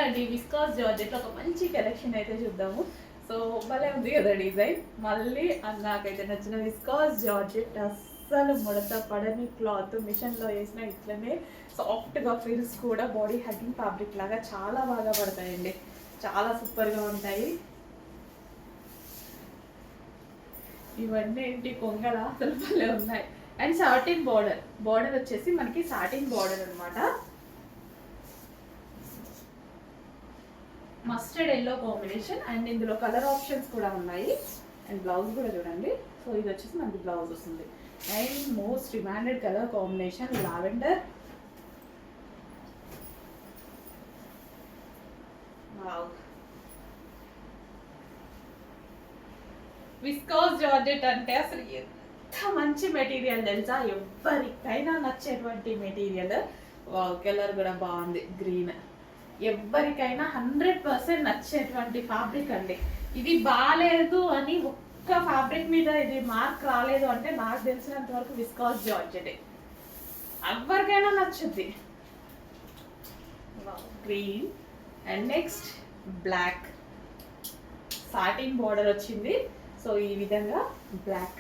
అండి viscous georgette ఒక మంచి కలెక్షన్ అయితే చూద్దాము. సో భలే ఉంది కదా డిజైన్. మళ్ళీ నాకైతే నచ్చిన విస్కాస్ జార్జెట్ అస్సలు ముడత పడని క్లాత్, మిషన్లో వేసిన ఇట్లనే సాఫ్ట్గా ఫిల్స్ కూడా బాడీ హగ్గింగ్ ఫ్యాబ్రిక్ లాగా చాలా బాగా పడతాయండి. చాలా సూపర్గా ఉంటాయి. ఇవన్నీ ఏంటి కొంగల అసలు భలే ఉన్నాయి. అండ్ సాటిన్ బార్డర్ వచ్చేసి మనకి సాటిన్ బార్డర్ అనమాట. మస్టర్డ్ ఎల్లో కాంబినేషన్ అండ్ ఇందులో కలర్ ఆప్షన్స్ కూడా ఉన్నాయి. అండ్ బ్లౌజ్ కూడా చూడండి. సో ఇది వచ్చేసి మనకి బ్లౌజ్ వస్తుంది. And most demanded colour combination lavender. Viscous georgette అంటే అసలు ఎంత మంచి మెటీరియల్ తెలుసా, ఎవరికైనా నచ్చేటువంటి మెటీరియల్. కలర్ కూడా బాగుంది, గ్రీన్. ఎవరికైనా 100% నచ్చేటువంటి ఫ్యాబ్రిక్ అండి. ఇది బాగాలేదు అని ఒక్క ఫ్యాబ్రిక్ మీద ఇది మార్క్ రాలేదు అంటే నాకు తెలిసినంత వరకు విస్కాస్ జార్జెట్ ఎవరికైనా నచ్చుద్ది. Green and next black satin border వచ్చింది. సో ఈ విధంగా బ్లాక్